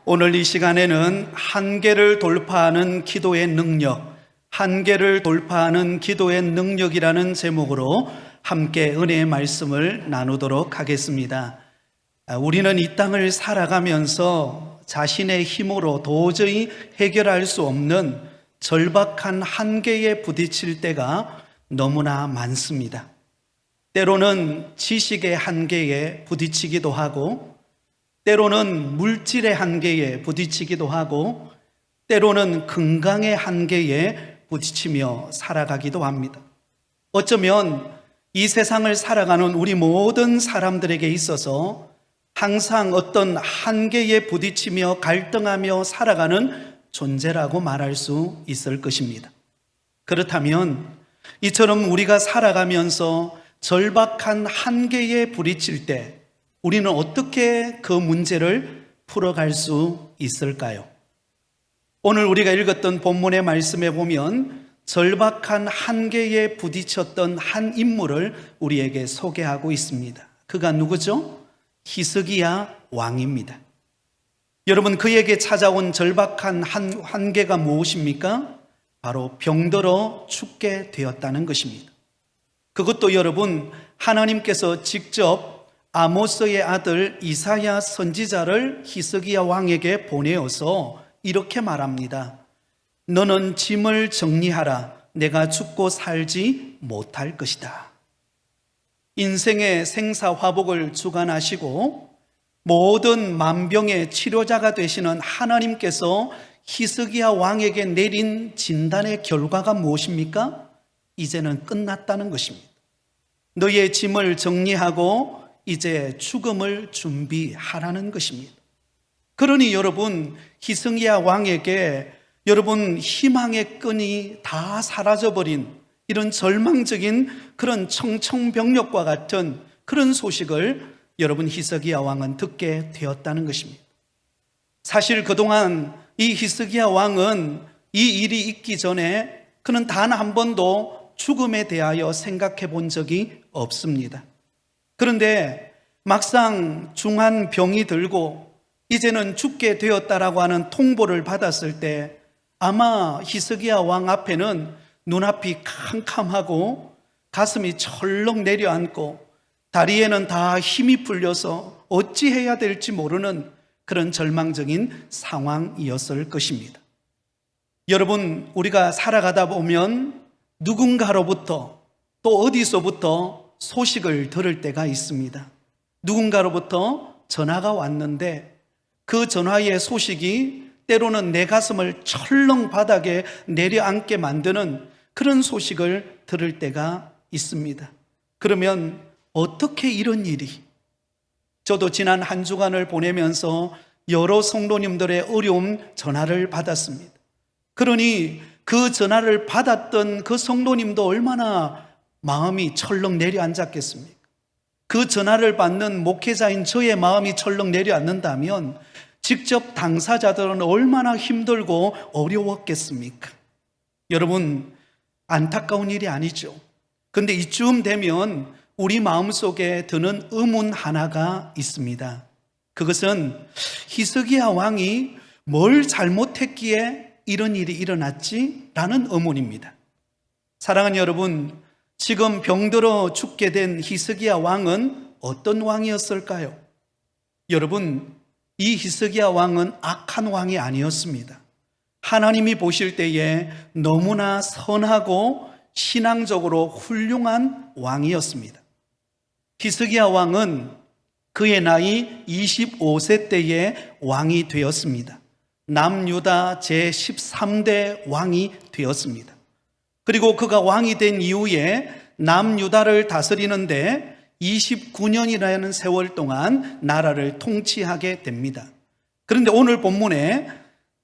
오늘 이 시간에는 한계를 돌파하는 기도의 능력, 한계를 돌파하는 기도의 능력이라는 제목으로 함께 은혜의 말씀을 나누도록 하겠습니다. 우리는 이 땅을 살아가면서 자신의 힘으로 도저히 해결할 수 없는 절박한 한계에 부딪힐 때가 너무나 많습니다. 때로는 지식의 한계에 부딪히기도 하고, 때로는 물질의 한계에 부딪히기도 하고, 때로는 건강의 한계에 부딪히며 살아가기도 합니다. 어쩌면 이 세상을 살아가는 우리 모든 사람들에게 있어서 항상 어떤 한계에 부딪히며 갈등하며 살아가는 존재라고 말할 수 있을 것입니다. 그렇다면 이처럼 우리가 살아가면서 절박한 한계에 부딪힐 때 우리는 어떻게 그 문제를 풀어갈 수 있을까요? 오늘 우리가 읽었던 본문의 말씀에 보면 절박한 한계에 부딪혔던 한 인물을 우리에게 소개하고 있습니다. 그가 누구죠? 히스기야 왕입니다. 여러분, 그에게 찾아온 절박한 한계가 무엇입니까? 바로 병들어 죽게 되었다는 것입니다. 그것도 여러분, 하나님께서 직접 아모스의 아들 이사야 선지자를 히스기야 왕에게 보내어서 이렇게 말합니다. 너는 짐을 정리하라. 내가 죽고 살지 못할 것이다. 인생의 생사화복을 주관하시고 모든 만병의 치료자가 되시는 하나님께서 히스기야 왕에게 내린 진단의 결과가 무엇입니까? 이제는 끝났다는 것입니다. 너의 짐을 정리하고 이제 죽음을 준비하라는 것입니다. 그러니 여러분, 히스기야 왕에게 여러분 희망의 끈이 다 사라져버린 이런 절망적인 그런 청천벽력과 같은 그런 소식을 여러분 히스기야 왕은 듣게 되었다는 것입니다. 사실 그동안 이 히스기야 왕은 이 일이 있기 전에 그는 단 한 번도 죽음에 대하여 생각해 본 적이 없습니다. 그런데 막상 중한 병이 들고 이제는 죽게 되었다라고 하는 통보를 받았을 때 아마 히스기야 왕 앞에는 눈앞이 캄캄하고 가슴이 철렁 내려앉고 다리에는 다 힘이 풀려서 어찌해야 될지 모르는 그런 절망적인 상황이었을 것입니다. 여러분, 우리가 살아가다 보면 누군가로부터 또 어디서부터 소식을 들을 때가 있습니다. 누군가로부터 전화가 왔는데 그 전화의 소식이 때로는 내 가슴을 철렁 바닥에 내려앉게 만드는 그런 소식을 들을 때가 있습니다. 그러면 어떻게 이런 일이? 저도 지난 한 주간을 보내면서 여러 성도님들의 어려움 전화를 받았습니다. 그러니 그 전화를 받았던 그 성도님도 얼마나 마음이 철렁 내려앉았겠습니까? 그 전화를 받는 목회자인 저의 마음이 철렁 내려앉는다면 직접 당사자들은 얼마나 힘들고 어려웠겠습니까? 여러분, 안타까운 일이 아니죠. 그런데 이쯤 되면 우리 마음속에 드는 의문 하나가 있습니다. 그것은 히스기야 왕이 뭘 잘못했기에 이런 일이 일어났지? 라는 의문입니다. 사랑하는 여러분, 지금 병들어 죽게 된 히스기야 왕은 어떤 왕이었을까요? 여러분, 이 히스기야 왕은 악한 왕이 아니었습니다. 하나님이 보실 때에 너무나 선하고 신앙적으로 훌륭한 왕이었습니다. 히스기야 왕은 그의 나이 25세 때에 왕이 되었습니다. 남유다 제13대 왕이 되었습니다. 그리고 그가 왕이 된 이후에 남유다를 다스리는데 29년이라는 세월 동안 나라를 통치하게 됩니다. 그런데 오늘 본문에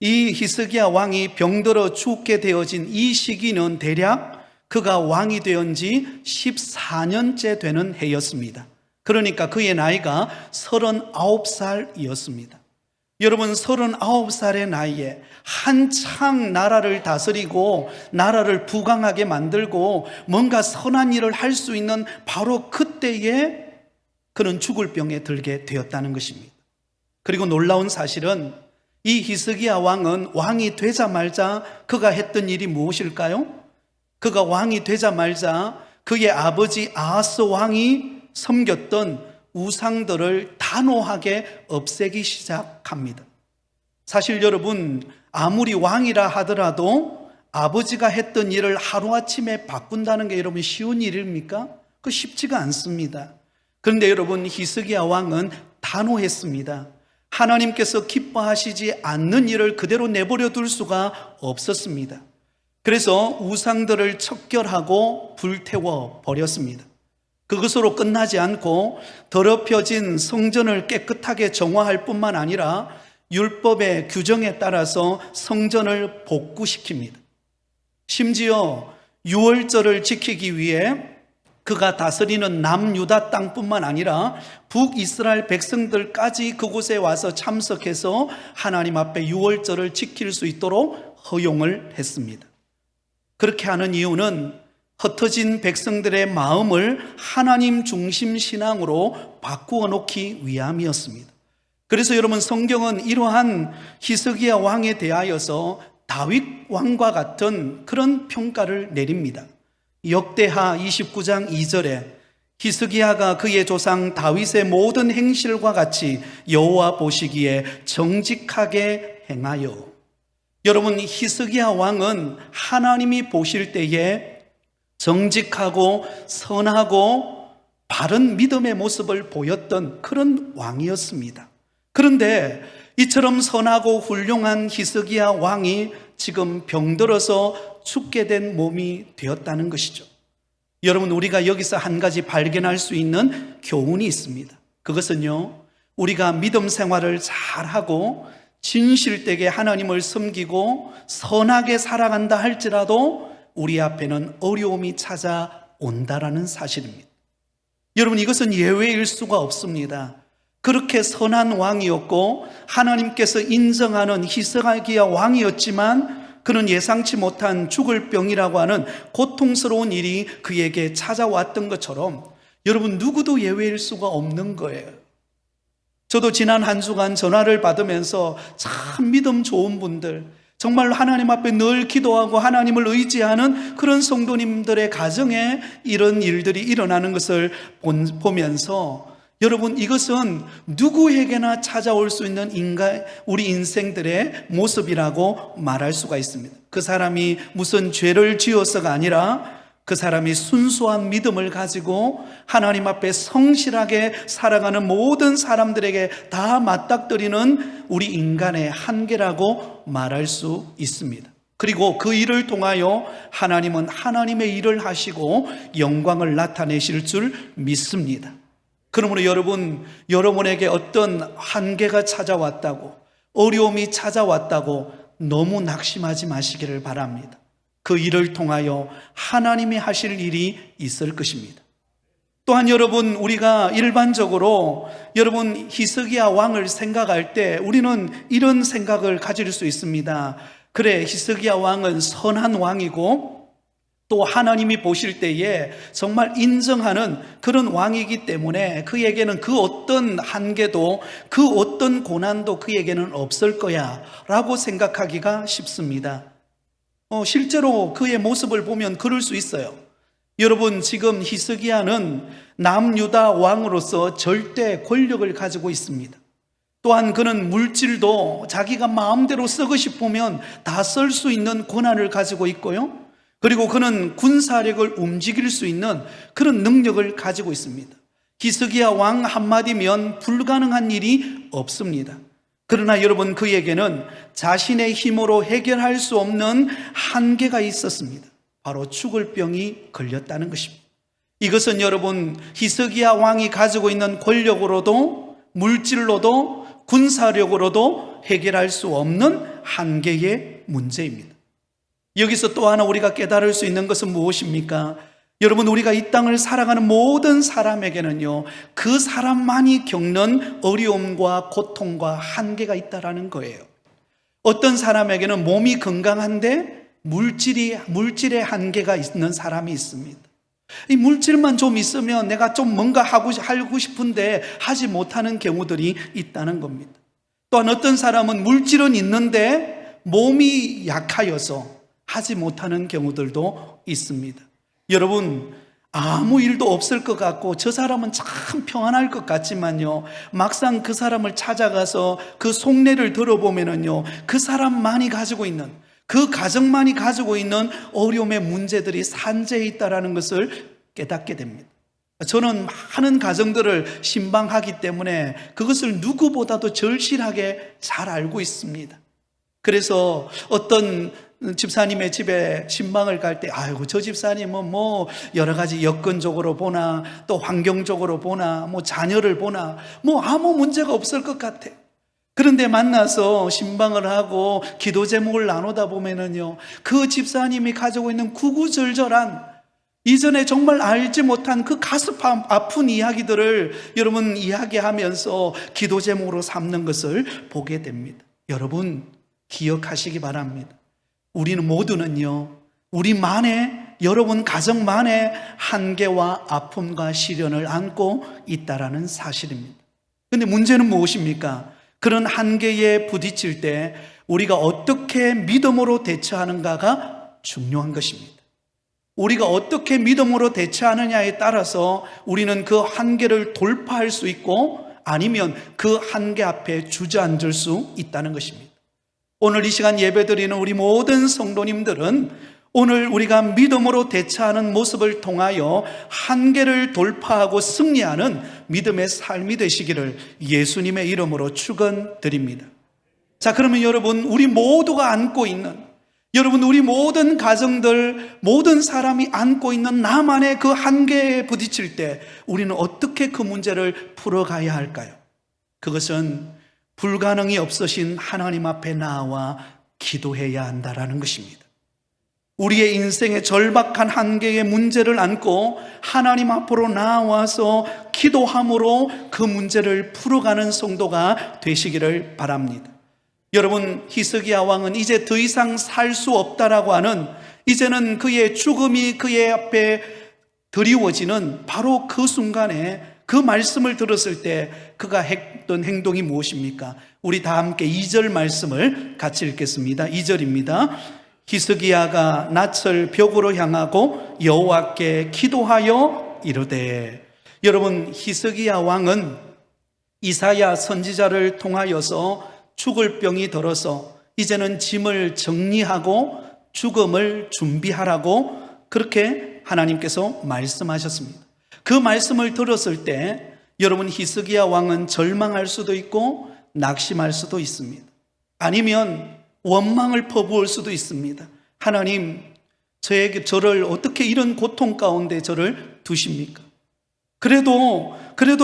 이 히스기야 왕이 병들어 죽게 되어진 이 시기는 대략 그가 왕이 되은 지 14년째 되는 해였습니다. 그러니까 그의 나이가 39살이었습니다. 여러분, 39살의 나이에 한창 나라를 다스리고 나라를 부강하게 만들고 뭔가 선한 일을 할 수 있는 바로 그때에 그는 죽을 병에 들게 되었다는 것입니다. 그리고 놀라운 사실은 이 히스기야 왕은 왕이 되자마자 그가 했던 일이 무엇일까요? 그가 왕이 되자마자 그의 아버지 아하스 왕이 섬겼던 우상들을 단호하게 없애기 시작합니다. 사실 여러분, 아무리 왕이라 하더라도 아버지가 했던 일을 하루아침에 바꾼다는 게 여러분 쉬운 일입니까? 그 쉽지가 않습니다. 그런데 여러분, 히스기야 왕은 단호했습니다. 하나님께서 기뻐하시지 않는 일을 그대로 내버려 둘 수가 없었습니다. 그래서 우상들을 척결하고 불태워 버렸습니다. 그것으로 끝나지 않고 더럽혀진 성전을 깨끗하게 정화할 뿐만 아니라 율법의 규정에 따라서 성전을 복구시킵니다. 심지어 유월절을 지키기 위해 그가 다스리는 남유다 땅뿐만 아니라 북이스라엘 백성들까지 그곳에 와서 참석해서 하나님 앞에 유월절을 지킬 수 있도록 허용을 했습니다. 그렇게 하는 이유는 흩어진 백성들의 마음을 하나님 중심 신앙으로 바꾸어 놓기 위함이었습니다. 그래서 여러분, 성경은 이러한 히스기야 왕에 대하여서 다윗 왕과 같은 그런 평가를 내립니다. 역대하 29장 2절에 히스기야가 그의 조상 다윗의 모든 행실과 같이 여호와 보시기에 정직하게 행하여. 여러분, 히스기야 왕은 하나님이 보실 때에 정직하고 선하고 바른 믿음의 모습을 보였던 그런 왕이었습니다. 그런데 이처럼 선하고 훌륭한 히스기야 왕이 지금 병들어서 죽게 된 몸이 되었다는 것이죠. 여러분, 우리가 여기서 한 가지 발견할 수 있는 교훈이 있습니다. 그것은요, 우리가 믿음 생활을 잘하고 진실되게 하나님을 섬기고 선하게 살아간다 할지라도 우리 앞에는 어려움이 찾아온다라는 사실입니다. 여러분, 이것은 예외일 수가 없습니다. 그렇게 선한 왕이었고 하나님께서 인정하는 히스기야 왕이었지만 그는 예상치 못한 죽을 병이라고 하는 고통스러운 일이 그에게 찾아왔던 것처럼 여러분, 누구도 예외일 수가 없는 거예요. 저도 지난 한 주간 전화를 받으면서 참 믿음 좋은 분들, 정말 하나님 앞에 늘 기도하고 하나님을 의지하는 그런 성도님들의 가정에 이런 일들이 일어나는 것을 보면서 여러분, 이것은 누구에게나 찾아올 수 있는 우리 인생들의 모습이라고 말할 수가 있습니다. 그 사람이 무슨 죄를 지어서가 아니라 그 사람이 순수한 믿음을 가지고 하나님 앞에 성실하게 살아가는 모든 사람들에게 다 맞닥뜨리는 우리 인간의 한계라고 말할 수 있습니다. 그리고 그 일을 통하여 하나님은 하나님의 일을 하시고 영광을 나타내실 줄 믿습니다. 그러므로 여러분에게 어떤 한계가 찾아왔다고, 어려움이 찾아왔다고 너무 낙심하지 마시기를 바랍니다. 그 일을 통하여 하나님이 하실 일이 있을 것입니다. 또한 여러분, 우리가 일반적으로 여러분 히스기야 왕을 생각할 때 우리는 이런 생각을 가질 수 있습니다. 그래, 히스기야 왕은 선한 왕이고 또 하나님이 보실 때에 정말 인정하는 그런 왕이기 때문에 그에게는 그 어떤 한계도 그 어떤 고난도 그에게는 없을 거야 라고 생각하기가 쉽습니다. 실제로 그의 모습을 보면 그럴 수 있어요. 여러분, 지금 히스기야는 남유다 왕으로서 절대 권력을 가지고 있습니다. 또한 그는 물질도 자기가 마음대로 쓰고 싶으면 다 쓸 수 있는 권한을 가지고 있고요. 그리고 그는 군사력을 움직일 수 있는 그런 능력을 가지고 있습니다. 히스기야 왕 한마디면 불가능한 일이 없습니다. 그러나 여러분, 그에게는 자신의 힘으로 해결할 수 없는 한계가 있었습니다. 바로 죽을 병이 걸렸다는 것입니다. 이것은 여러분, 히스기야 왕이 가지고 있는 권력으로도 물질로도 군사력으로도 해결할 수 없는 한계의 문제입니다. 여기서 또 하나 우리가 깨달을 수 있는 것은 무엇입니까? 여러분, 우리가 이 땅을 살아가는 모든 사람에게는요, 그 사람만이 겪는 어려움과 고통과 한계가 있다라는 거예요. 어떤 사람에게는 몸이 건강한데 물질의 한계가 있는 사람이 있습니다. 이 물질만 좀 있으면 내가 좀 뭔가 하고 싶은데 하지 못하는 경우들이 있다는 겁니다. 또한 어떤 사람은 물질은 있는데 몸이 약하여서 하지 못하는 경우들도 있습니다. 여러분, 아무 일도 없을 것 같고 저 사람은 참 평안할 것 같지만요, 막상 그 사람을 찾아가서 그 속내를 들어보면은요, 그 사람만이 가지고 있는, 그 가정만이 가지고 있는 어려움의 문제들이 산재해 있다는 것을 깨닫게 됩니다. 저는 많은 가정들을 신방하기 때문에 그것을 누구보다도 절실하게 잘 알고 있습니다. 그래서 어떤 집사님의 집에 신방을 갈 때, 아이고, 저 집사님은 뭐 여러 가지 여건적으로 보나, 또 환경적으로 보나, 뭐 자녀를 보나, 뭐 아무 문제가 없을 것 같아. 그런데 만나서 신방을 하고 기도 제목을 나누다 보면은요, 그 집사님이 가지고 있는 구구절절한, 이전에 정말 알지 못한 그 가슴 아픈 이야기들을 여러분 이야기하면서 기도 제목으로 삼는 것을 보게 됩니다. 여러분, 기억하시기 바랍니다. 우리는 모두는요, 우리만의, 여러분 가정만의 한계와 아픔과 시련을 안고 있다라는 사실입니다. 그런데 문제는 무엇입니까? 그런 한계에 부딪힐 때 우리가 어떻게 믿음으로 대처하는가가 중요한 것입니다. 우리가 어떻게 믿음으로 대처하느냐에 따라서 우리는 그 한계를 돌파할 수 있고, 아니면 그 한계 앞에 주저앉을 수 있다는 것입니다. 오늘 이 시간 예배드리는 우리 모든 성도님들은 오늘 우리가 믿음으로 대처하는 모습을 통하여 한계를 돌파하고 승리하는 믿음의 삶이 되시기를 예수님의 이름으로 축원드립니다. 자, 그러면 여러분, 우리 모두가 안고 있는, 여러분, 우리 모든 가정들, 모든 사람이 안고 있는 나만의 그 한계에 부딪힐 때 우리는 어떻게 그 문제를 풀어가야 할까요? 그것은 불가능이 없으신 하나님 앞에 나와 기도해야 한다라는 것입니다. 우리의 인생의 절박한 한계의 문제를 안고 하나님 앞으로 나와서 기도함으로 그 문제를 풀어가는 성도가 되시기를 바랍니다. 여러분, 히스기야 왕은 이제 더 이상 살 수 없다라고 하는, 이제는 그의 죽음이 그의 앞에 드리워지는 바로 그 순간에 그 말씀을 들었을 때 그가 했던 행동이 무엇입니까? 우리 다 함께 2절 말씀을 같이 읽겠습니다. 2절입니다. 히스기야가 낯을 벽으로 향하고 여호와께 기도하여 이르되. 여러분, 히스기야 왕은 이사야 선지자를 통하여서 죽을 병이 들어서 이제는 짐을 정리하고 죽음을 준비하라고 그렇게 하나님께서 말씀하셨습니다. 그 말씀을 들었을 때 여러분, 히스기야 왕은 절망할 수도 있고 낙심할 수도 있습니다. 아니면 원망을 퍼부을 수도 있습니다. 하나님, 저를 어떻게 이런 고통 가운데 저를 두십니까? 그래도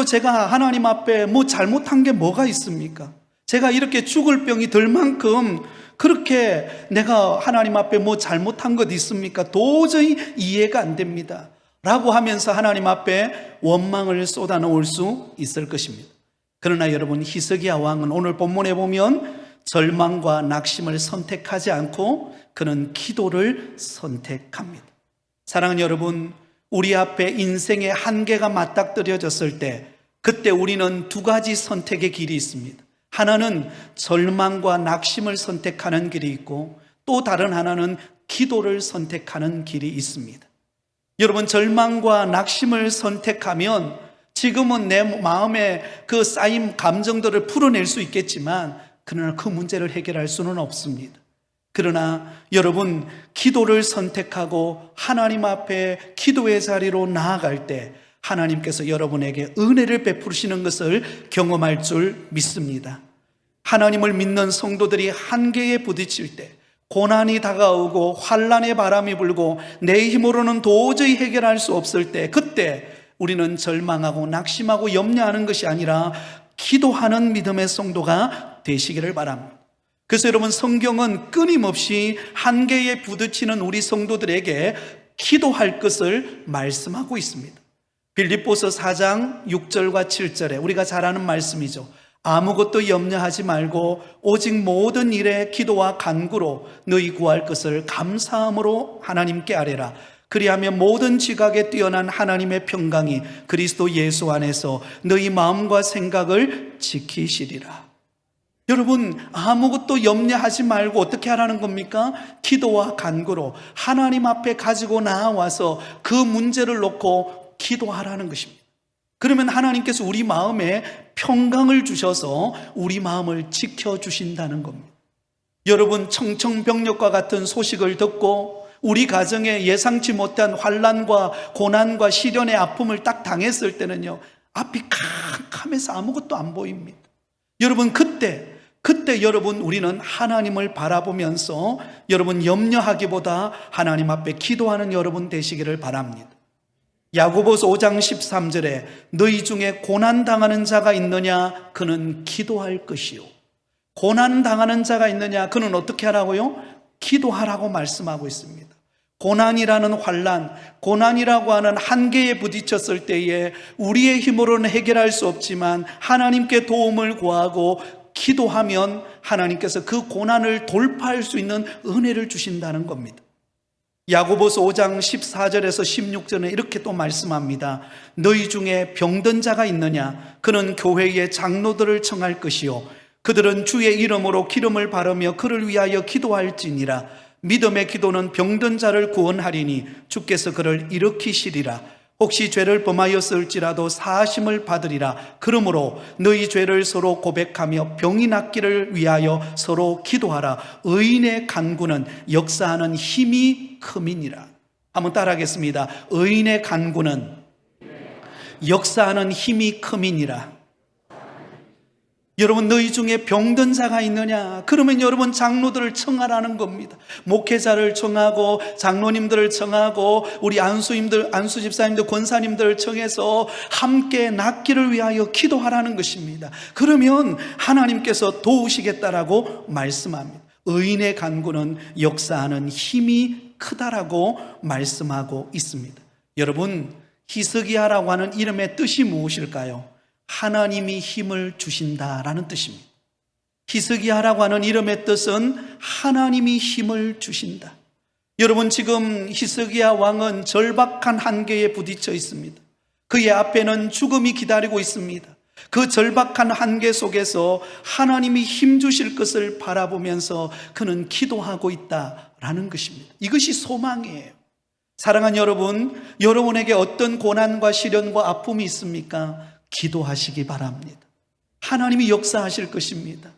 제가 하나님 앞에 뭐 잘못한 게 뭐가 있습니까? 제가 이렇게 죽을 병이 들 만큼 그렇게 내가 하나님 앞에 뭐 잘못한 것 있습니까? 도저히 이해가 안 됩니다 라고 하면서 하나님 앞에 원망을 쏟아놓을 수 있을 것입니다. 그러나 여러분, 히스기야 왕은 오늘 본문에 보면 절망과 낙심을 선택하지 않고 그는 기도를 선택합니다. 사랑하는 여러분, 우리 앞에 인생의 한계가 맞닥뜨려졌을 때 그때 우리는 두 가지 선택의 길이 있습니다. 하나는 절망과 낙심을 선택하는 길이 있고, 또 다른 하나는 기도를 선택하는 길이 있습니다. 여러분, 절망과 낙심을 선택하면 지금은 내 마음에 그 쌓인 감정들을 풀어낼 수 있겠지만, 그러나 그 문제를 해결할 수는 없습니다. 그러나 여러분, 기도를 선택하고 하나님 앞에 기도의 자리로 나아갈 때 하나님께서 여러분에게 은혜를 베푸시는 것을 경험할 줄 믿습니다. 하나님을 믿는 성도들이 한계에 부딪힐 때, 고난이 다가오고 환난의 바람이 불고 내 힘으로는 도저히 해결할 수 없을 때, 그때 우리는 절망하고 낙심하고 염려하는 것이 아니라 기도하는 믿음의 성도가 되시기를 바랍니다. 그래서 여러분, 성경은 끊임없이 한계에 부딪히는 우리 성도들에게 기도할 것을 말씀하고 있습니다. 빌립보서 4장 6절과 7절에 우리가 잘 아는 말씀이죠. 아무것도 염려하지 말고 오직 모든 일에 기도와 간구로 너희 구할 것을 감사함으로 하나님께 아뢰라. 그리하면 모든 지각에 뛰어난 하나님의 평강이 그리스도 예수 안에서 너희 마음과 생각을 지키시리라. 여러분, 아무것도 염려하지 말고 어떻게 하라는 겁니까? 기도와 간구로 하나님 앞에 가지고 나와서 그 문제를 놓고 기도하라는 것입니다. 그러면 하나님께서 우리 마음에 평강을 주셔서 우리 마음을 지켜주신다는 겁니다. 여러분, 청청병력과 같은 소식을 듣고 우리 가정에 예상치 못한 환난과 고난과 시련의 아픔을 딱 당했을 때는요, 앞이 캄캄해서 아무것도 안 보입니다. 여러분, 그때 여러분, 우리는 하나님을 바라보면서 여러분 염려하기보다 하나님 앞에 기도하는 여러분 되시기를 바랍니다. 야고보서 5장 13절에 너희 중에 고난당하는 자가 있느냐? 그는 기도할 것이요. 고난당하는 자가 있느냐? 그는 어떻게 하라고요? 기도하라고 말씀하고 있습니다. 고난이라는 환난, 고난이라고 하는 한계에 부딪혔을 때에 우리의 힘으로는 해결할 수 없지만 하나님께 도움을 구하고 기도하면 하나님께서 그 고난을 돌파할 수 있는 은혜를 주신다는 겁니다. 야고보서 5장 14절에서 16절에 이렇게 또 말씀합니다. 너희 중에 병든 자가 있느냐? 그는 교회의 장로들을 청할 것이요 그들은 주의 이름으로 기름을 바르며 그를 위하여 기도할지니라. 믿음의 기도는 병든 자를 구원하리니 주께서 그를 일으키시리라. 혹시 죄를 범하였을지라도 사하심을 받으리라. 그러므로 너희 죄를 서로 고백하며 병이 낫기를 위하여 서로 기도하라. 의인의 간구는 역사하는 힘이 큼이니라. 한번 따라하겠습니다. 의인의 간구는 역사하는 힘이 큼이니라. 여러분, 너희 중에 병든 자가 있느냐? 그러면 여러분 장로들을 청하라는 겁니다. 목회자를 청하고 장로님들을 청하고 우리 안수님들, 안수집사님들, 권사님들을 청해서 함께 낫기를 위하여 기도하라는 것입니다. 그러면 하나님께서 도우시겠다라고 말씀합니다. 의인의 간구는 역사하는 힘이 크다라고 말씀하고 있습니다. 여러분, 히스기야라고 하는 이름의 뜻이 무엇일까요? 하나님이 힘을 주신다라는 뜻입니다. 히스기야라고 하는 이름의 뜻은 하나님이 힘을 주신다. 여러분, 지금 히스기야 왕은 절박한 한계에 부딪혀 있습니다. 그의 앞에는 죽음이 기다리고 있습니다. 그 절박한 한계 속에서 하나님이 힘 주실 것을 바라보면서 그는 기도하고 있다라는 것입니다. 이것이 소망이에요. 사랑하는 여러분, 여러분에게 어떤 고난과 시련과 아픔이 있습니까? 기도하시기 바랍니다. 하나님이 역사하실 것입니다.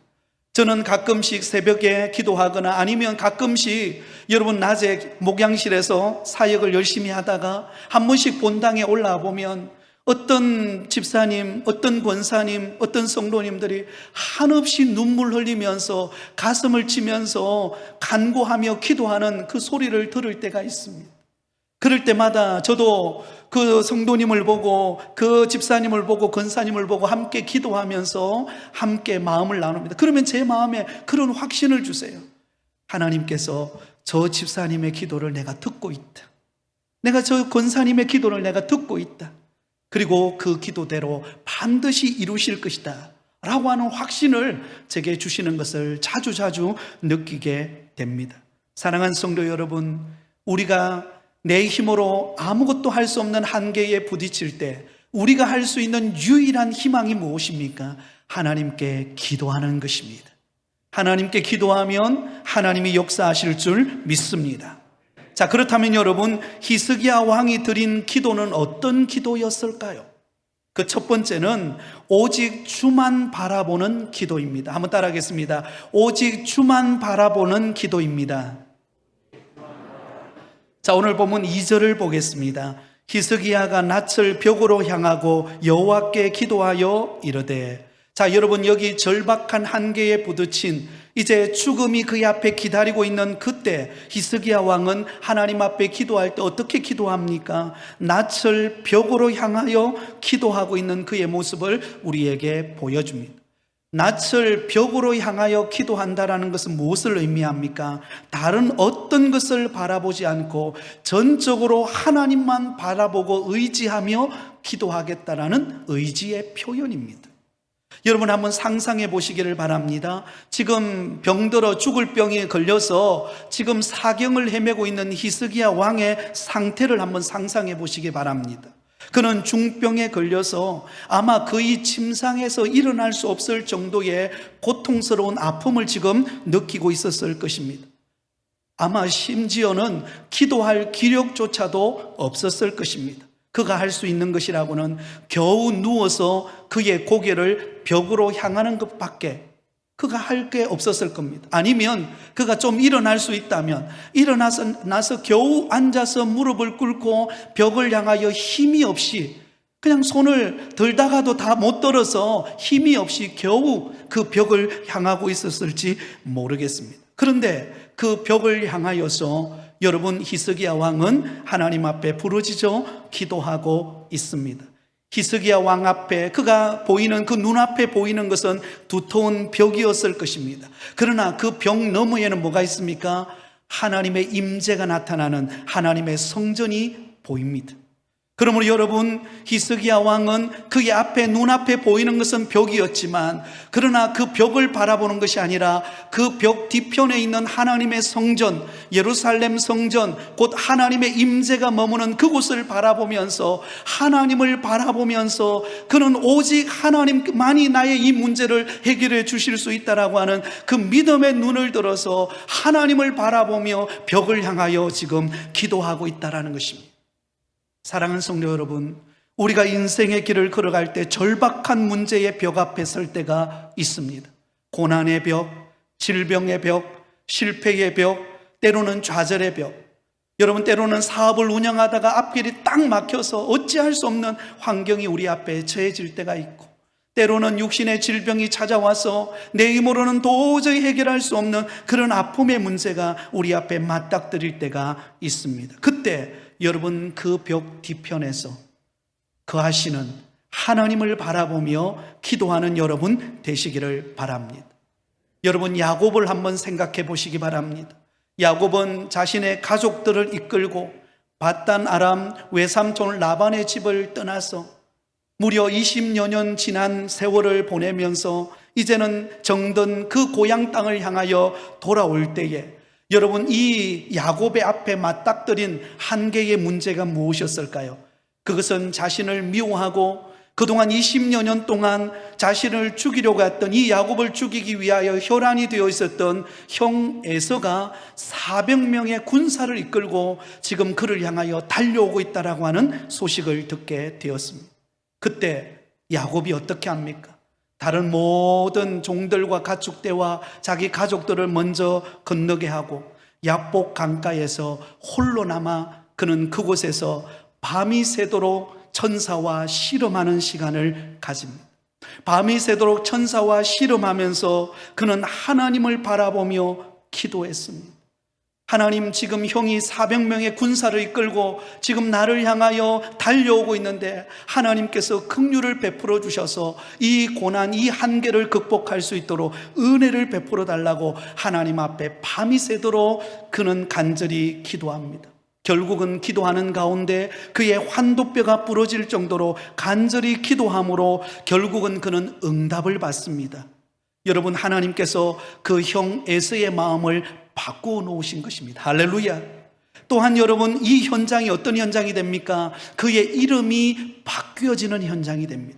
저는 가끔씩 새벽에 기도하거나 아니면 가끔씩 여러분 낮에 목양실에서 사역을 열심히 하다가 한 번씩 본당에 올라와 보면 어떤 집사님, 어떤 권사님, 어떤 성도님들이 한없이 눈물 흘리면서 가슴을 치면서 간구하며 기도하는 그 소리를 들을 때가 있습니다. 그럴 때마다 저도 그 성도님을 보고 그 집사님을 보고 권사님을 보고 함께 기도하면서 함께 마음을 나눕니다. 그러면 제 마음에 그런 확신을 주세요. 하나님께서 저 집사님의 기도를 내가 듣고 있다. 내가 저 권사님의 기도를 내가 듣고 있다. 그리고 그 기도대로 반드시 이루실 것이다 라고 하는 확신을 제게 주시는 것을 자주자주 느끼게 됩니다. 사랑하는 성도 여러분, 우리가 내 힘으로 아무것도 할 수 없는 한계에 부딪힐 때 우리가 할 수 있는 유일한 희망이 무엇입니까? 하나님께 기도하는 것입니다. 하나님께 기도하면 하나님이 역사하실 줄 믿습니다. 자, 그렇다면 여러분, 히스기야 왕이 드린 기도는 어떤 기도였을까요? 그 첫 번째는 오직 주만 바라보는 기도입니다. 한번 따라하겠습니다. 오직 주만 바라보는 기도입니다. 자, 오늘 본문 2절을 보겠습니다. 히스기야가 낯을 벽으로 향하고 여호와께 기도하여 이르되. 자, 여러분, 여기 절박한 한계에 부딪힌 이제 죽음이 그의 앞에 기다리고 있는 그때 히스기야 왕은 하나님 앞에 기도할 때 어떻게 기도합니까? 낯을 벽으로 향하여 기도하고 있는 그의 모습을 우리에게 보여줍니다. 낯을 벽으로 향하여 기도한다라는 것은 무엇을 의미합니까? 다른 어떤 것을 바라보지 않고 전적으로 하나님만 바라보고 의지하며 기도하겠다라는 의지의 표현입니다. 여러분, 한번 상상해 보시기를 바랍니다. 지금 병들어 죽을 병에 걸려서 지금 사경을 헤매고 있는 히스기야 왕의 상태를 한번 상상해 보시기 바랍니다. 그는 중병에 걸려서 아마 거의 침상에서 일어날 수 없을 정도의 고통스러운 아픔을 지금 느끼고 있었을 것입니다. 아마 심지어는 기도할 기력조차도 없었을 것입니다. 그가 할 수 있는 것이라고는 겨우 누워서 그의 고개를 벽으로 향하는 것밖에 그가 할 게 없었을 겁니다. 아니면 그가 좀 일어날 수 있다면 일어나서 겨우 앉아서 무릎을 꿇고 벽을 향하여 힘이 없이 그냥 손을 들다가도 다 못 들어서 힘이 없이 겨우 그 벽을 향하고 있었을지 모르겠습니다. 그런데 그 벽을 향하여서 여러분, 히스기야 왕은 하나님 앞에 부르짖어 기도하고 있습니다. 히스기야 왕 앞에 그가 보이는 그 눈앞에 보이는 것은 두터운 벽이었을 것입니다. 그러나 그 벽 너머에는 뭐가 있습니까? 하나님의 임재가 나타나는 하나님의 성전이 보입니다. 그러므로 여러분, 히스기야 왕은 그의 앞에 눈앞에 보이는 것은 벽이었지만 그러나 그 벽을 바라보는 것이 아니라 그 벽 뒤편에 있는 하나님의 성전, 예루살렘 성전, 곧 하나님의 임재가 머무는 그곳을 바라보면서 하나님을 바라보면서 그는 오직 하나님만이 나의 이 문제를 해결해 주실 수 있다라고 하는 그 믿음의 눈을 들어서 하나님을 바라보며 벽을 향하여 지금 기도하고 있다라는 것입니다. 사랑하는 성도 여러분, 우리가 인생의 길을 걸어갈 때 절박한 문제의 벽 앞에 설 때가 있습니다. 고난의 벽, 질병의 벽, 실패의 벽, 때로는 좌절의 벽. 여러분, 때로는 사업을 운영하다가 앞길이 딱 막혀서 어찌할 수 없는 환경이 우리 앞에 처해질 때가 있고, 때로는 육신의 질병이 찾아와서 내 힘으로는 도저히 해결할 수 없는 그런 아픔의 문제가 우리 앞에 맞닥뜨릴 때가 있습니다. 그때 여러분, 그 벽 뒤편에서 거하시는 하나님을 바라보며 기도하는 여러분 되시기를 바랍니다. 여러분, 야곱을 한번 생각해 보시기 바랍니다. 야곱은 자신의 가족들을 이끌고 밧단 아람 외삼촌 라반의 집을 떠나서 무려 20여 년 지난 세월을 보내면서 이제는 정든 그 고향 땅을 향하여 돌아올 때에 여러분, 이 야곱의 앞에 맞닥뜨린 한 개의 문제가 무엇이었을까요? 그것은 자신을 미워하고 그동안 20여 년 동안 자신을 죽이려고 했던 이 야곱을 죽이기 위하여 혈안이 되어 있었던 형 에서가 400명의 군사를 이끌고 지금 그를 향하여 달려오고 있다라고 하는 소식을 듣게 되었습니다. 그때 야곱이 어떻게 합니까? 다른 모든 종들과 가축대와 자기 가족들을 먼저 건너게 하고 야복 강가에서 홀로 남아 그는 그곳에서 밤이 새도록 천사와 씨름하는 시간을 가집니다. 밤이 새도록 천사와 씨름하면서 그는 하나님을 바라보며 기도했습니다. 하나님, 지금 형이 400명의 군사를 이끌고 지금 나를 향하여 달려오고 있는데 하나님께서 긍휼을 베풀어 주셔서 이 고난, 이 한계를 극복할 수 있도록 은혜를 베풀어 달라고 하나님 앞에 밤이 새도록 그는 간절히 기도합니다. 결국은 기도하는 가운데 그의 환도뼈가 부러질 정도로 간절히 기도함으로 결국은 그는 응답을 받습니다. 여러분, 하나님께서 그 형 에서의 마음을 바꾸어 놓으신 것입니다. 할렐루야. 또한 여러분, 이 현장이 어떤 현장이 됩니까? 그의 이름이 바뀌어지는 현장이 됩니다.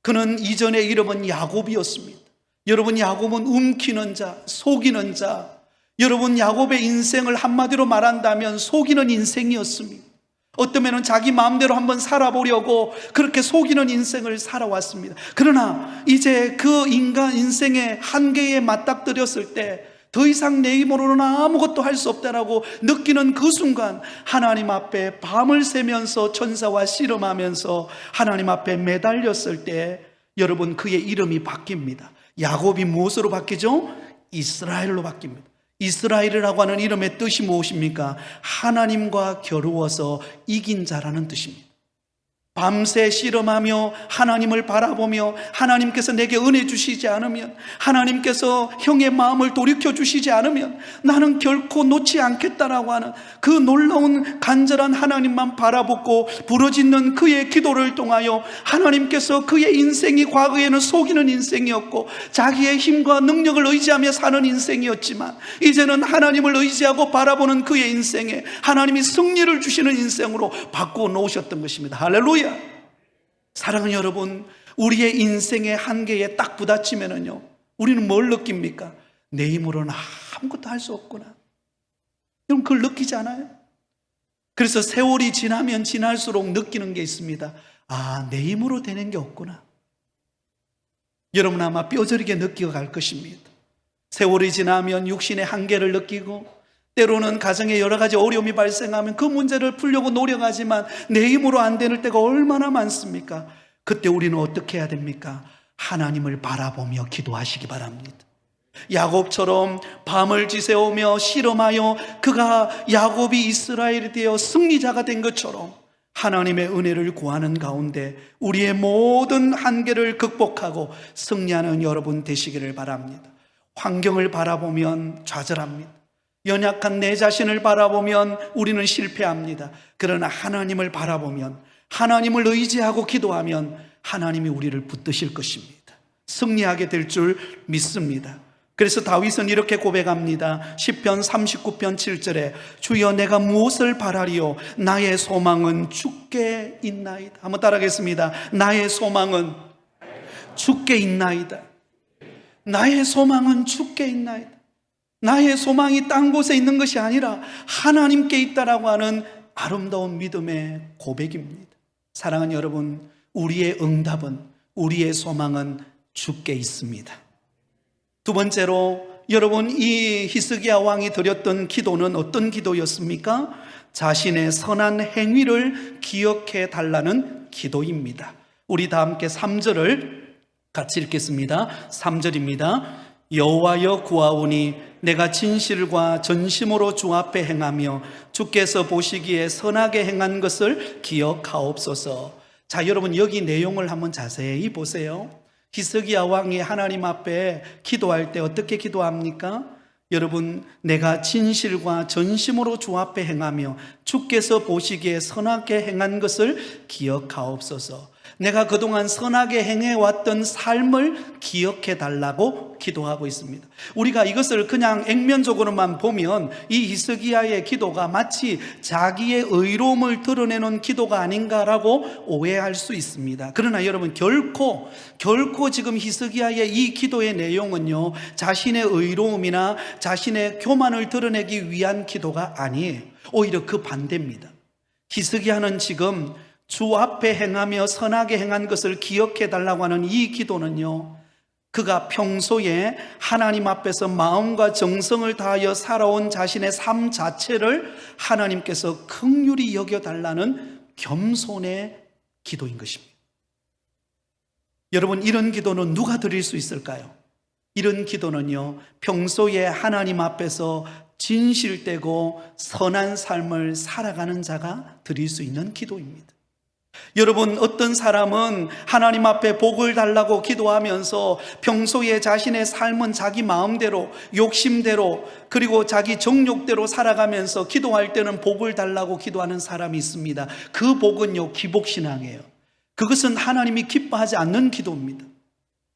그는 이전의 이름은 야곱이었습니다. 여러분, 야곱은 움키는 자, 속이는 자. 여러분, 야곱의 인생을 한마디로 말한다면 속이는 인생이었습니다. 어쩌면 자기 마음대로 한번 살아보려고 그렇게 속이는 인생을 살아왔습니다. 그러나 이제 그 인간 인생의 한계에 맞닥뜨렸을 때 더 이상 내 힘으로는 아무것도 할 수 없다라고 느끼는 그 순간 하나님 앞에 밤을 새면서 천사와 씨름하면서 하나님 앞에 매달렸을 때 여러분, 그의 이름이 바뀝니다. 야곱이 무엇으로 바뀌죠? 이스라엘로 바뀝니다. 이스라엘이라고 하는 이름의 뜻이 무엇입니까? 하나님과 겨루어서 이긴 자라는 뜻입니다. 밤새 씨름하며 하나님을 바라보며 하나님께서 내게 은혜 주시지 않으면, 하나님께서 형의 마음을 돌이켜 주시지 않으면 나는 결코 놓지 않겠다라고 하는 그 놀라운 간절한 하나님만 바라보고 부르짖는 그의 기도를 통하여 하나님께서 그의 인생이 과거에는 속이는 인생이었고 자기의 힘과 능력을 의지하며 사는 인생이었지만 이제는 하나님을 의지하고 바라보는 그의 인생에 하나님이 승리를 주시는 인생으로 바꾸어 놓으셨던 것입니다. 할렐루야. 사랑하는 여러분, 우리의 인생의 한계에 딱 부딪히면은요, 우리는 뭘 느낍니까? 내 힘으로는 아무것도 할 수 없구나. 여러분, 그걸 느끼지 않아요? 그래서 세월이 지나면 지날수록 느끼는 게 있습니다. 아, 내 힘으로 되는 게 없구나. 여러분 아마 뼈저리게 느껴갈 것입니다. 세월이 지나면 육신의 한계를 느끼고, 때로는 가정에 여러 가지 어려움이 발생하면 그 문제를 풀려고 노력하지만 내 힘으로 안 되는 때가 얼마나 많습니까? 그때 우리는 어떻게 해야 됩니까? 하나님을 바라보며 기도하시기 바랍니다. 야곱처럼 밤을 지새우며 실험하여 그가 야곱이 이스라엘이 되어 승리자가 된 것처럼 하나님의 은혜를 구하는 가운데 우리의 모든 한계를 극복하고 승리하는 여러분 되시기를 바랍니다. 환경을 바라보면 좌절합니다. 연약한 내 자신을 바라보면 우리는 실패합니다. 그러나 하나님을 바라보면, 하나님을 의지하고 기도하면 하나님이 우리를 붙드실 것입니다. 승리하게 될 줄 믿습니다. 그래서 다윗은 이렇게 고백합니다. 시편 39편 7절에 주여 내가 무엇을 바라리요? 나의 소망은 주께 있나이다. 한번 따라하겠습니다. 나의 소망은 주께 있나이다. 나의 소망은 주께 있나이다. 나의 소망이 딴 곳에 있는 것이 아니라 하나님께 있다라고 하는 아름다운 믿음의 고백입니다. 사랑하는 여러분, 우리의 응답은, 우리의 소망은 주께 있습니다. 두 번째로 여러분, 이 히스기야 왕이 드렸던 기도는 어떤 기도였습니까? 자신의 선한 행위를 기억해 달라는 기도입니다. 우리 다 함께 3절을 같이 읽겠습니다. 3절입니다. 여호와여 구하오니 내가 진실과 전심으로 주 앞에 행하며 주께서 보시기에 선하게 행한 것을 기억하옵소서. 자, 여러분 여기 내용을 한번 자세히 보세요. 히스기야 왕이 하나님 앞에 기도할 때 어떻게 기도합니까? 여러분, 내가 진실과 전심으로 주 앞에 행하며 주께서 보시기에 선하게 행한 것을 기억하옵소서. 내가 그동안 선하게 행해왔던 삶을 기억해 달라고 기도하고 있습니다. 우리가 이것을 그냥 액면적으로만 보면 이 히스기야의 기도가 마치 자기의 의로움을 드러내는 기도가 아닌가라고 오해할 수 있습니다. 그러나 여러분, 결코 지금 히스기야의 이 기도의 내용은요, 자신의 의로움이나 자신의 교만을 드러내기 위한 기도가 아니에요. 오히려 그 반대입니다. 히스기야는 지금 주 앞에 행하며 선하게 행한 것을 기억해 달라고 하는 이 기도는요, 그가 평소에 하나님 앞에서 마음과 정성을 다하여 살아온 자신의 삶 자체를 하나님께서 긍휼히 여겨달라는 겸손의 기도인 것입니다. 여러분, 이런 기도는 누가 드릴 수 있을까요? 이런 기도는요, 평소에 하나님 앞에서 진실되고 선한 삶을 살아가는 자가 드릴 수 있는 기도입니다. 여러분, 어떤 사람은 하나님 앞에 복을 달라고 기도하면서 평소에 자신의 삶은 자기 마음대로, 욕심대로, 그리고 자기 정욕대로 살아가면서 기도할 때는 복을 달라고 기도하는 사람이 있습니다. 그 복은요, 기복신앙이에요. 그것은 하나님이 기뻐하지 않는 기도입니다.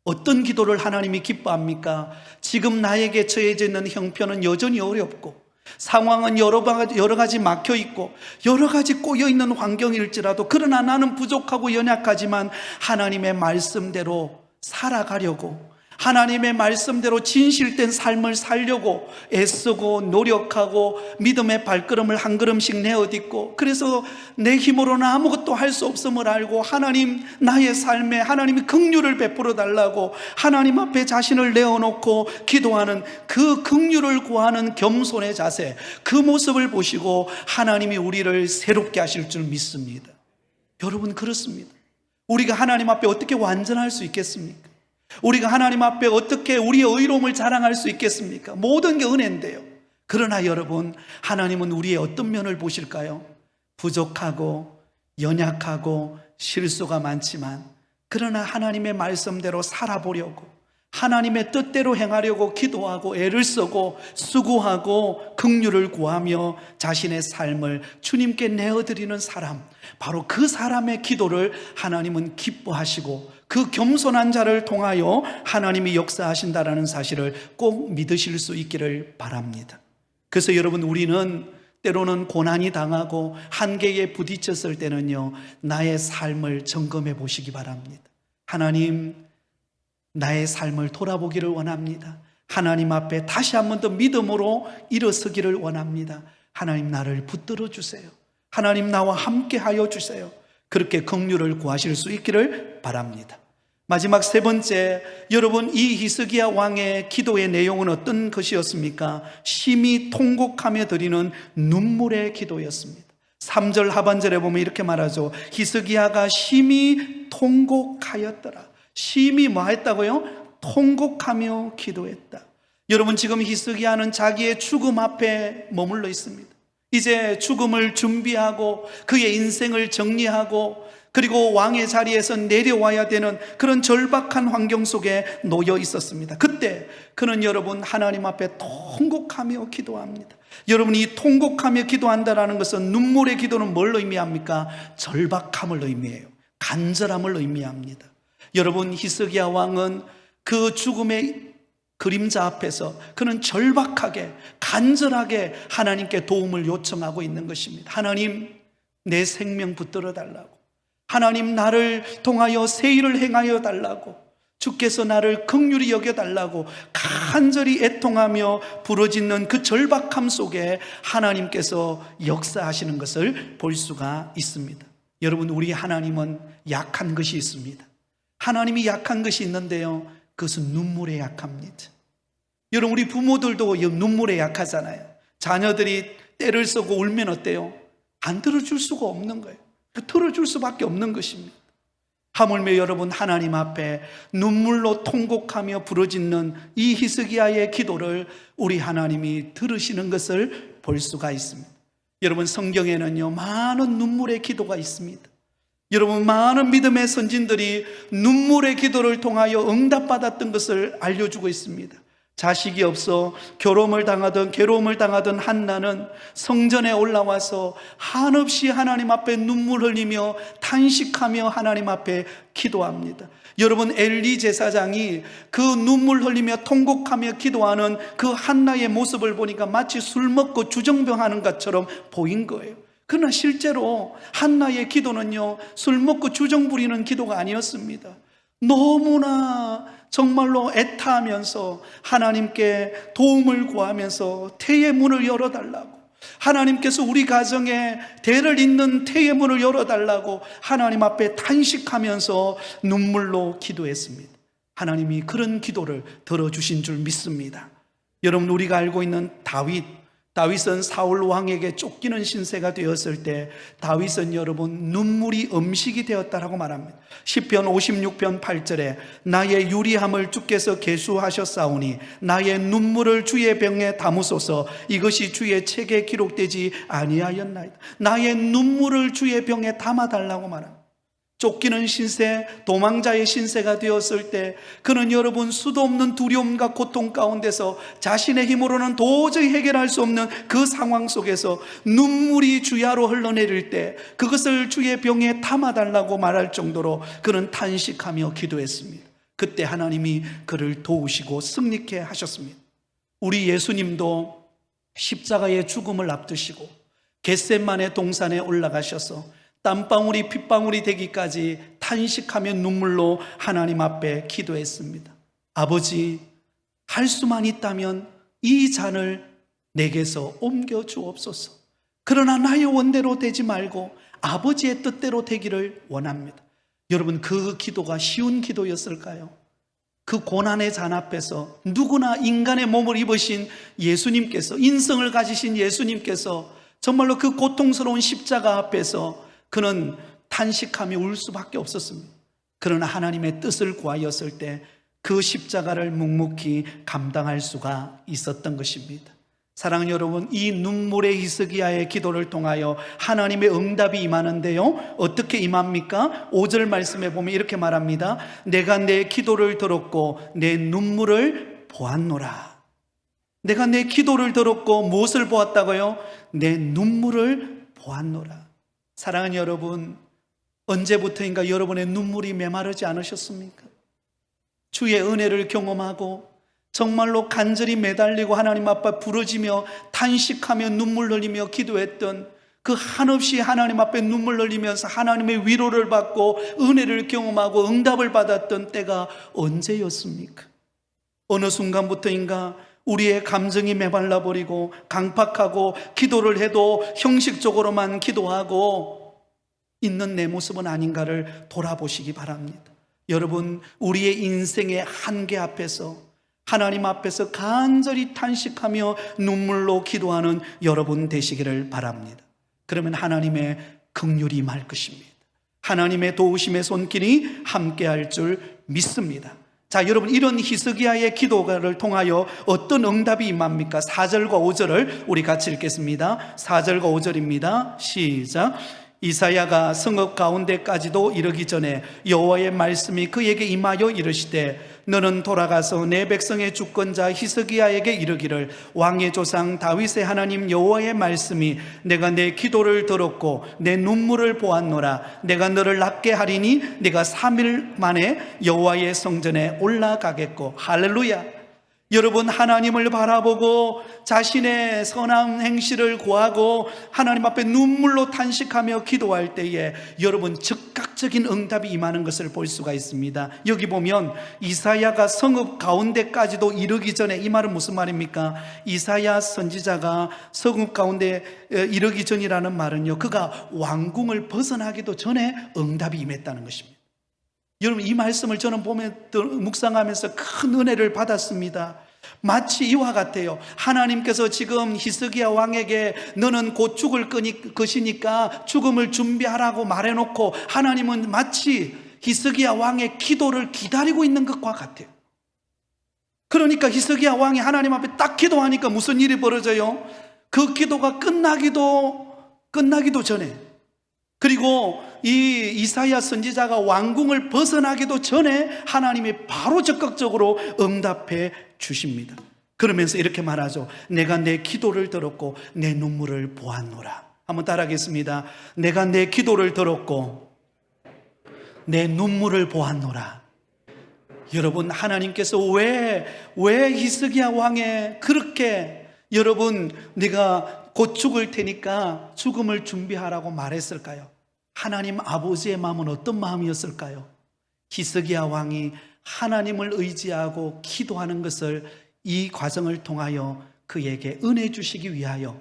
어떤 기도를 하나님이 기뻐합니까? 지금 나에게 처해져 있는 형편은 여전히 어렵고, 상황은 여러 가지 막혀 있고 여러 가지 꼬여 있는 환경일지라도, 그러나 나는 부족하고 연약하지만 하나님의 말씀대로 살아가려고, 하나님의 말씀대로 진실된 삶을 살려고 애쓰고 노력하고 믿음의 발걸음을 한 걸음씩 내어딛고, 그래서 내 힘으로는 아무것도 할 수 없음을 알고 하나님, 나의 삶에 하나님이 긍휼을 베풀어 달라고 하나님 앞에 자신을 내어놓고 기도하는 그 긍휼을 구하는 겸손의 자세, 그 모습을 보시고 하나님이 우리를 새롭게 하실 줄 믿습니다. 여러분, 그렇습니다. 우리가 하나님 앞에 어떻게 완전할 수 있겠습니까? 우리가 하나님 앞에 어떻게 우리의 의로움을 자랑할 수 있겠습니까? 모든 게 은혜인데요. 그러나 여러분, 하나님은 우리의 어떤 면을 보실까요? 부족하고 연약하고 실수가 많지만, 그러나 하나님의 말씀대로 살아보려고, 하나님의 뜻대로 행하려고 기도하고 애를 쓰고 수고하고 긍휼을 구하며 자신의 삶을 주님께 내어드리는 사람, 바로 그 사람의 기도를 하나님은 기뻐하시고 그 겸손한 자를 통하여 하나님이 역사하신다라는 사실을 꼭 믿으실 수 있기를 바랍니다. 그래서 여러분, 우리는 때로는 고난이 당하고 한계에 부딪혔을 때는요, 나의 삶을 점검해 보시기 바랍니다. 하나님, 나의 삶을 돌아보기를 원합니다. 하나님 앞에 다시 한 번 더 믿음으로 일어서기를 원합니다. 하나님, 나를 붙들어 주세요. 하나님, 나와 함께 하여 주세요. 그렇게 긍휼을 구하실 수 있기를 바랍니다. 마지막 세 번째, 여러분, 이 히스기야 왕의 기도의 내용은 어떤 것이었습니까? 심히 통곡하며 드리는 눈물의 기도였습니다. 3절 하반절에 보면 이렇게 말하죠. 히스기야가 심히 통곡하였더라. 심히 뭐 했다고요? 통곡하며 기도했다. 여러분, 지금 히스기야는 자기의 죽음 앞에 머물러 있습니다. 이제 죽음을 준비하고 그의 인생을 정리하고 그리고 왕의 자리에서 내려와야 되는 그런 절박한 환경 속에 놓여 있었습니다. 그때 그는 여러분 하나님 앞에 통곡하며 기도합니다. 여러분, 이 통곡하며 기도한다라는 것은 눈물의 기도는 뭘 의미합니까? 절박함을 의미해요. 간절함을 의미합니다. 여러분, 히스기야 왕은 그 죽음의 그림자 앞에서 그는 절박하게 간절하게 하나님께 도움을 요청하고 있는 것입니다. 하나님, 내 생명 붙들어 달라고, 하나님, 나를 통하여 새 일을 행하여 달라고, 주께서 나를 긍휼히 여겨달라고 간절히 애통하며 부르짖는 그 절박함 속에 하나님께서 역사하시는 것을 볼 수가 있습니다. 여러분, 우리 하나님은 약한 것이 있습니다. 하나님이 약한 것이 있는데요, 그것은 눈물에 약합니다. 여러분, 우리 부모들도 눈물에 약하잖아요. 자녀들이 때를 쓰고 울면 어때요? 안 들어줄 수가 없는 거예요. 들어줄 수밖에 없는 것입니다. 하물며 여러분, 하나님 앞에 눈물로 통곡하며 부르짖는 이 히스기야의 기도를 우리 하나님이 들으시는 것을 볼 수가 있습니다. 여러분, 성경에는요, 많은 눈물의 기도가 있습니다. 여러분, 많은 믿음의 선진들이 눈물의 기도를 통하여 응답받았던 것을 알려주고 있습니다. 자식이 없어 괴로움을 당하던 한나는 성전에 올라와서 한없이 하나님 앞에 눈물 흘리며 탄식하며 하나님 앞에 기도합니다. 여러분, 엘리 제사장이 그 눈물 흘리며 통곡하며 기도하는 그 한나의 모습을 보니까 마치 술 먹고 주정병하는 것처럼 보인 거예요. 그러나 실제로 한나의 기도는요, 술 먹고 주정 부리는 기도가 아니었습니다. 너무나 정말로 애타하면서 하나님께 도움을 구하면서 태의 문을 열어달라고, 하나님께서 우리 가정에 대를 잇는 태의 문을 열어달라고 하나님 앞에 탄식하면서 눈물로 기도했습니다. 하나님이 그런 기도를 들어주신 줄 믿습니다. 여러분, 우리가 알고 있는 다윗은 사울 왕에게 쫓기는 신세가 되었을 때 다윗은 여러분 눈물이 음식이 되었다라고 말합니다. 시편 56편 8절에 나의 유리함을 주께서 계수하셨사오니 나의 눈물을 주의 병에 담으소서. 이것이 주의 책에 기록되지 아니하였나이다. 나의 눈물을 주의 병에 담아달라고 말합니다. 쫓기는 신세, 도망자의 신세가 되었을 때 그는 여러분 수도 없는 두려움과 고통 가운데서 자신의 힘으로는 도저히 해결할 수 없는 그 상황 속에서 눈물이 주야로 흘러내릴 때 그것을 주의 병에 담아달라고 말할 정도로 그는 탄식하며 기도했습니다. 그때 하나님이 그를 도우시고 승리케 하셨습니다. 우리 예수님도 십자가의 죽음을 앞두시고 겟세마네 동산에 올라가셔서 땀방울이 핏방울이 되기까지 탄식하며 눈물로 하나님 앞에 기도했습니다. 아버지, 할 수만 있다면 이 잔을 내게서 옮겨 주옵소서. 그러나 나의 원대로 되지 말고 아버지의 뜻대로 되기를 원합니다. 여러분, 그 기도가 쉬운 기도였을까요? 그 고난의 잔 앞에서 누구나 인간의 몸을 입으신 예수님께서, 인성을 가지신 예수님께서 정말로 그 고통스러운 십자가 앞에서 그는 탄식하며 울 수밖에 없었습니다. 그러나 하나님의 뜻을 구하였을 때 그 십자가를 묵묵히 감당할 수가 있었던 것입니다. 사랑하는 여러분, 이 눈물의 히스기야의 기도를 통하여 하나님의 응답이 임하는데요, 어떻게 임합니까? 5절 말씀에 보면 이렇게 말합니다. 내가 내 기도를 들었고 내 눈물을 보았노라. 내가 내 기도를 들었고 무엇을 보았다고요? 내 눈물을 보았노라. 사랑하는 여러분, 언제부터인가 여러분의 눈물이 메마르지 않으셨습니까? 주의 은혜를 경험하고 정말로 간절히 매달리고 하나님 앞에 부르짖며 탄식하며 눈물 흘리며 기도했던 그 한없이 하나님 앞에 눈물 흘리면서 하나님의 위로를 받고 은혜를 경험하고 응답을 받았던 때가 언제였습니까? 어느 순간부터인가 우리의 감정이 메말라 버리고 강팍하고 기도를 해도 형식적으로만 기도하고 있는 내 모습은 아닌가를 돌아보시기 바랍니다. 여러분, 우리의 인생의 한계 앞에서 하나님 앞에서 간절히 탄식하며 눈물로 기도하는 여러분 되시기를 바랍니다. 그러면 하나님의 긍휼이 임할 것입니다. 하나님의 도우심의 손길이 함께할 줄 믿습니다. 자, 여러분, 이런 히스기야의 기도를 통하여 어떤 응답이 임합니까? 4절과 5절을 우리 같이 읽겠습니다. 4절과 5절입니다. 시작. 이사야가 성읍 가운데까지도 이르기 전에 여호와의 말씀이 그에게 임하여 이르시되 너는 돌아가서 내 백성의 주권자 히스기야에게 이르기를 왕의 조상 다윗의 하나님 여호와의 말씀이 내가 내 기도를 들었고 내 눈물을 보았노라. 내가 너를 낫게 하리니 네가 3일 만에 여호와의 성전에 올라가겠고. 할렐루야. 여러분, 하나님을 바라보고 자신의 선한 행실을 구하고 하나님 앞에 눈물로 탄식하며 기도할 때에 여러분 즉각적인 응답이 임하는 것을 볼 수가 있습니다. 여기 보면 이사야가 성읍 가운데까지도 이르기 전에, 이 말은 무슨 말입니까? 이사야 선지자가 성읍 가운데 이르기 전이라는 말은요, 그가 왕궁을 벗어나기도 전에 응답이 임했다는 것입니다. 여러분, 이 말씀을 저는 보면 묵상하면서 큰 은혜를 받았습니다. 마치 이와 같아요. 하나님께서 지금 히스기야 왕에게 너는 곧 죽을 것이니까 죽음을 준비하라고 말해놓고 하나님은 마치 히스기야 왕의 기도를 기다리고 있는 것과 같아요. 그러니까 히스기야 왕이 하나님 앞에 딱 기도하니까 무슨 일이 벌어져요? 그 기도가 끝나기도 전에, 그리고 이 이사야 선지자가 왕궁을 벗어나기도 전에 하나님이 바로 적극적으로 응답해 주십니다. 그러면서 이렇게 말하죠. 내가 내 기도를 들었고 내 눈물을 보았노라. 한번 따라하겠습니다. 내가 내 기도를 들었고 내 눈물을 보았노라. 여러분, 하나님께서 왜 히스기야 왕에 그렇게 여러분 네가 곧 죽을 테니까 죽음을 준비하라고 말했을까요? 하나님 아버지의 마음은 어떤 마음이었을까요? 히스기야 왕이 하나님을 의지하고 기도하는 것을 이 과정을 통하여 그에게 은혜 주시기 위하여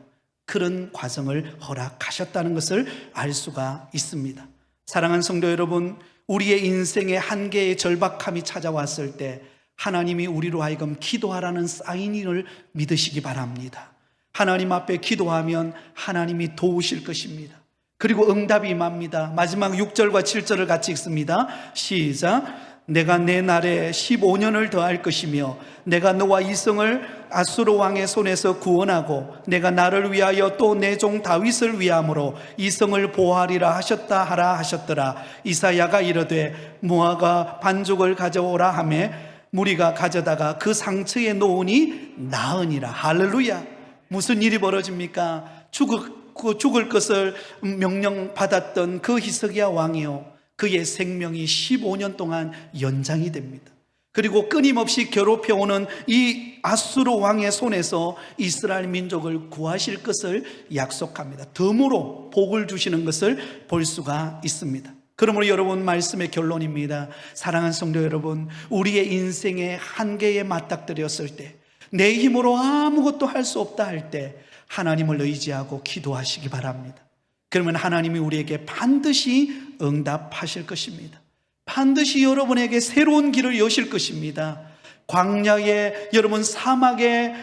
그런 과정을 허락하셨다는 것을 알 수가 있습니다. 사랑하는 성도 여러분, 우리의 인생의 한계의 절박함이 찾아왔을 때 하나님이 우리로 하여금 기도하라는 사인을 믿으시기 바랍니다. 하나님 앞에 기도하면 하나님이 도우실 것입니다. 그리고 응답이 임합니다. 마지막 6절과 7절을 같이 읽습니다. 시작. 내가 내 날에 15년을 더할 것이며 내가 너와 이성을 아수르 왕의 손에서 구원하고 내가 나를 위하여 또 내 종 다윗을 위함으로 이성을 보호하리라 하셨다 하라 하셨더라. 이사야가 이르되 무화과 반죽을 가져오라 하매 무리가 가져다가 그 상처에 놓으니 나으니라. 할렐루야. 무슨 일이 벌어집니까? 죽을 것을 명령받았던 그 히스기야 왕이요, 그의 생명이 15년 동안 연장이 됩니다. 그리고 끊임없이 괴롭혀오는 이 아수르 왕의 손에서 이스라엘 민족을 구하실 것을 약속합니다. 덤으로 복을 주시는 것을 볼 수가 있습니다. 그러므로 여러분, 말씀의 결론입니다. 사랑하는 성도 여러분, 우리의 인생의 한계에 맞닥뜨렸을 때, 내 힘으로 아무것도 할 수 없다 할 때 하나님을 의지하고 기도하시기 바랍니다. 그러면 하나님이 우리에게 반드시 응답하실 것입니다. 반드시 여러분에게 새로운 길을 여실 것입니다. 광야의, 여러분 사막의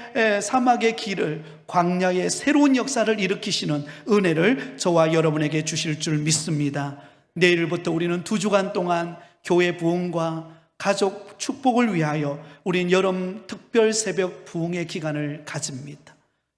길을, 광야의 새로운 역사를 일으키시는 은혜를 저와 여러분에게 주실 줄 믿습니다. 내일부터 우리는 2주간 동안 교회 부흥과 가족 축복을 위하여 우린 여름 특별 새벽 부흥의 기간을 가집니다.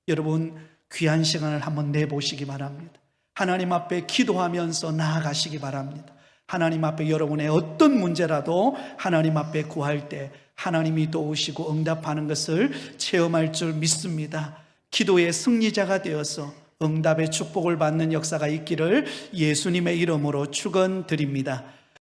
여러분, 귀한 시간을 한번 내보시기 바랍니다. 하나님 앞에 기도하면서 나아가시기 바랍니다. 하나님 앞에 여러분의 어떤 문제라도 하나님 앞에 구할 때 하나님이 도우시고 응답하는 것을 체험할 줄 믿습니다. 기도의 승리자가 되어서 응답의 축복을 받는 역사가 있기를 예수님의 이름으로 축원드립니다.